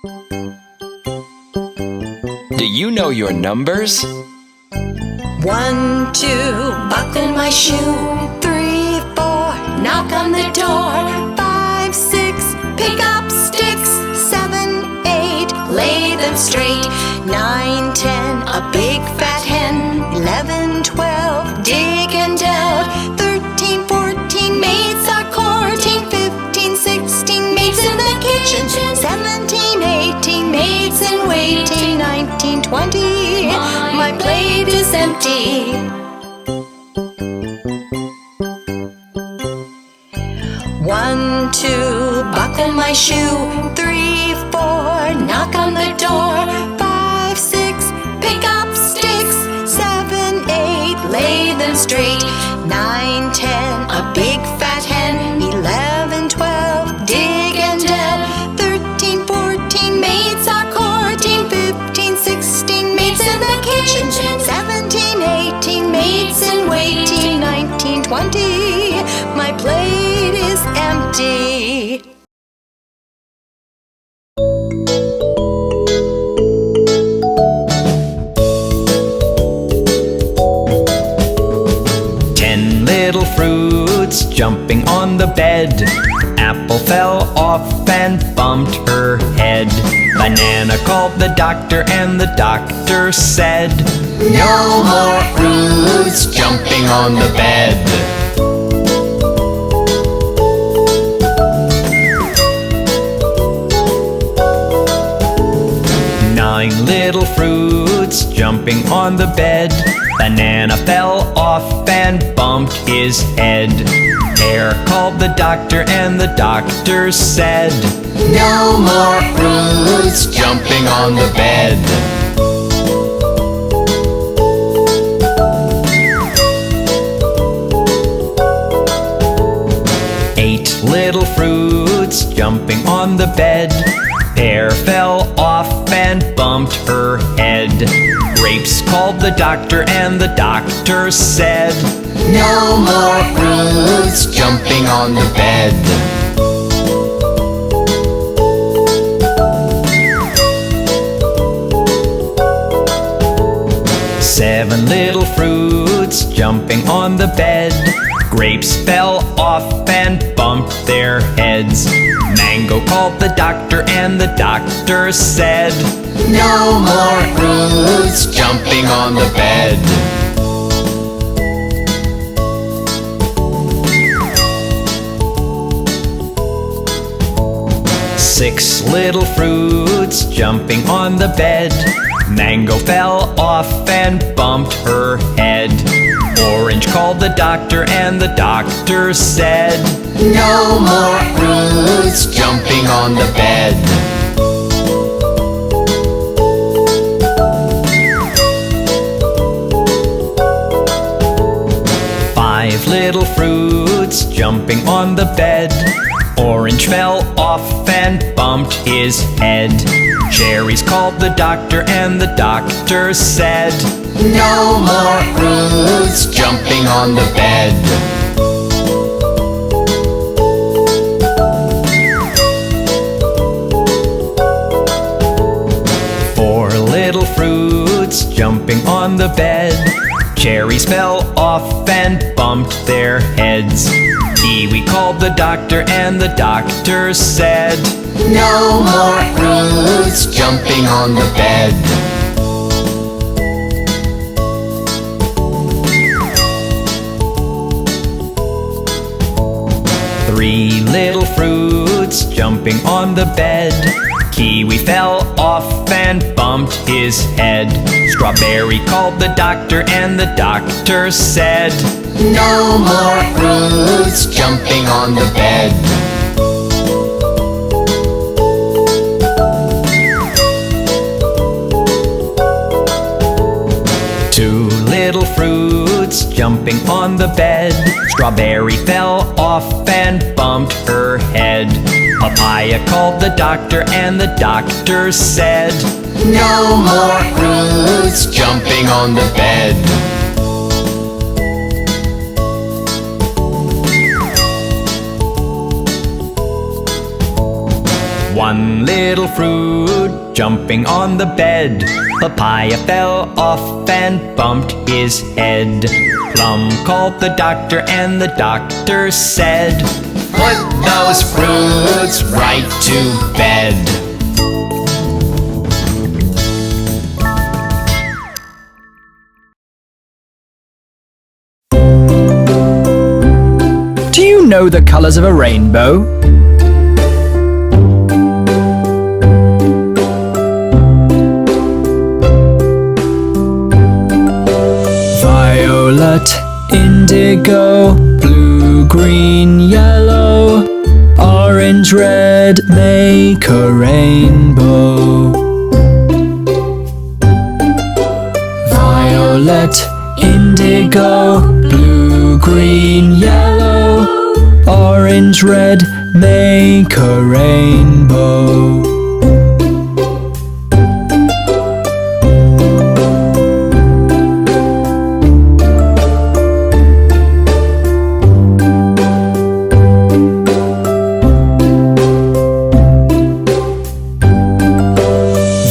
Do you know your numbers? 1, 2, buckle my shoe. 3, 4, knock on the door. 5, 6, pick up sticks. 7, 8, lay them straight. 9, 10, a big fat hen. 11, 12, dig and delve. 13, 14, maids are courting. 15, 16, maids in the kitchen. 17, 18, maids in waiting. 19, 20, my plate is empty. 1, 2, buckle my shoe. 3, 4, knock on the door. 5, 6, pick up sticks. 7, 8, lay them straight. 9, 10, a big fat hen. 11, 12, dig and delve. 13, 14, maids are courting. 15, 16, maids in the kitchen. 17, 18, maids in waiting. 19, 20, my plate is empty. Little fruits jumping on the bed. Apple fell off and bumped her head. Banana called the doctor and the doctor said, "No more fruits jumping on the bed." 9 little fruits jumping on the bed. Banana fell off and bumped his head. Pear called the doctor and the doctor said, "No more fruits jumping on the bed." 8 little fruits jumping on the bed. Pear fell off and bumped her head. Grapes called the doctor and the doctor said, "No more fruits jumping on the bed." 7 little fruits jumping on the bed. Grapes fell off and bumped their heads. Mango called the doctor and the doctor said, "No more fruits jumping on the bed." 6 little fruits jumping on the bed. Mango fell off and bumped her head. Orange called the doctor and the doctor said, "No more fruits jumping on the bed." 5 little fruits jumping on the bed. Orange fell off and bumped his head. Cherries called the doctor and the doctor said, "No more fruits jumping on the bed." 4 little fruits jumping on the bed. Cherries fell off and bumped their heads. Kiwi called the doctor and the doctor said, "No more fruits jumping on the bed." 3 little fruits jumping on the bed. Kiwi fell off and bumped his head. Strawberry called the doctor and the doctor said, "No more fruits jumping on the bed." 2 little fruits jumping on the bed. Strawberry fell off and bumped her head. Papaya called the doctor and the doctor said, "No more fruits jumping on the bed." 1 One little fruit jumping on the bed. Papaya fell off and bumped his head. Plum called the doctor and the doctor said, "Put those fruits right to bed." Do you know the colors of a rainbow? Violet, indigo, blue, green, yellow, orange, red, make a rainbow. Violet, indigo, blue, green, yellow, orange, red, make a rainbow.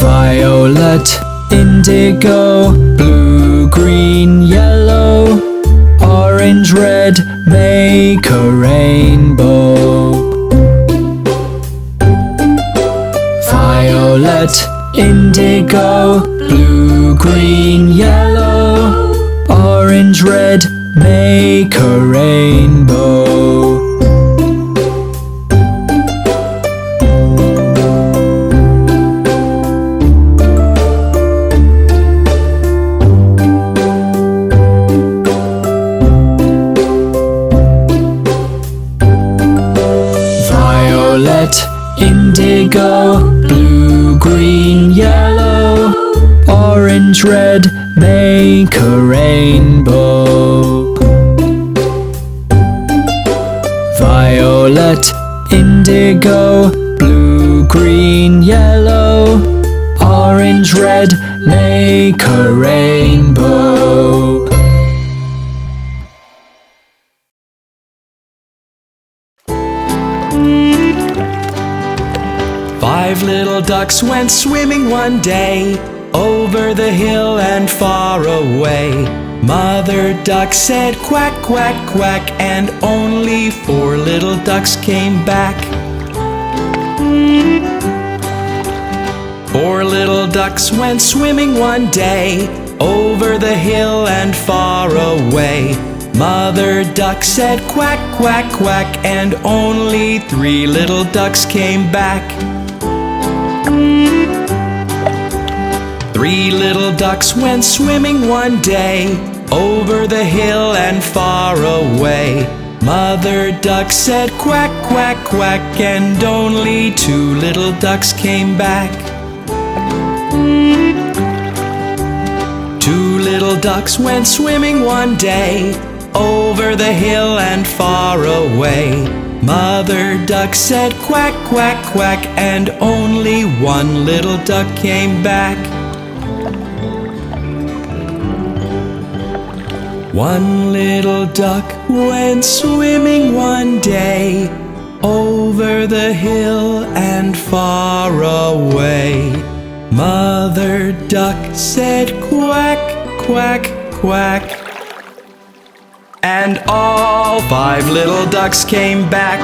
Violet, indigo, blue, green, yellow, orange, red, make a rainbow. Violet, indigo, blue, green, yellow, orange, red, make a rainbow. Violet, indigo, blue, green, yellow, orange, red, make a rainbow. Violet, indigo, blue, green, yellow, orange, red, make a rainbow. Five little ducks went swimming one day, over the hill and far away. Mother duck said quack, quack, quack, and only 4 little ducks came back. 4 little ducks went swimming one day, over the hill and far away. Mother duck said quack, quack, quack, and only 3 little ducks came back. 3 little ducks went swimming one day, over the hill and far away. Mother duck said quack, quack, quack, and only 2 little ducks came back. 2 little ducks went swimming one day, over the hill and far away. Mother duck said quack, quack, quack, and only 1 little duck came back. 1 little duck went swimming one day, over the hill and far away. Mother duck said quack, quack, quack, and all 5 little ducks came back.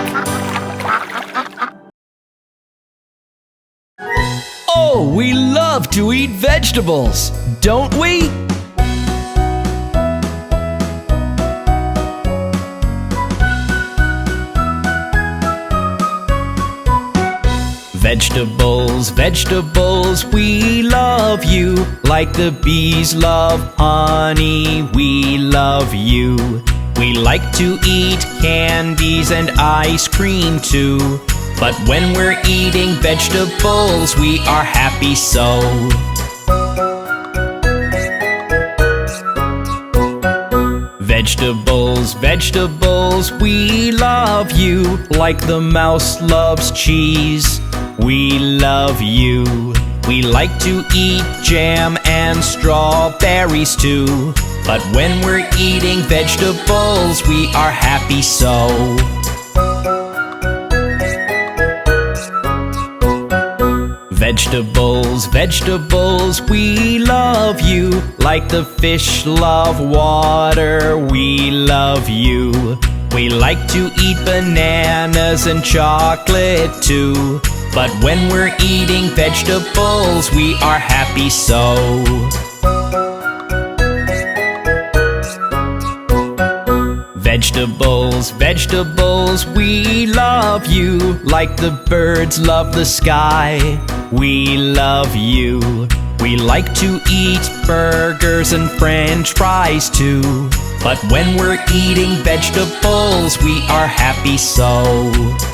Oh, we love to eat vegetables, don't we? Vegetables, vegetables, we love you. Like the bees love honey, we love you. We like to eat candies and ice cream too. But when we're eating vegetables, we are happy so. Vegetables, vegetables, we love you. Like the mouse loves cheese, we love you. We like to eat jam and strawberries too. But when we're eating vegetables, we are happy so. Vegetables, vegetables, we love you. Like the fish love water, we love you. We like to eat bananas and chocolate too. But when we're eating vegetables, we are happy so. Vegetables, vegetables, we love you. Like the birds love the sky, we love you. We like to eat burgers and french fries too. But when we're eating vegetables, we are happy so.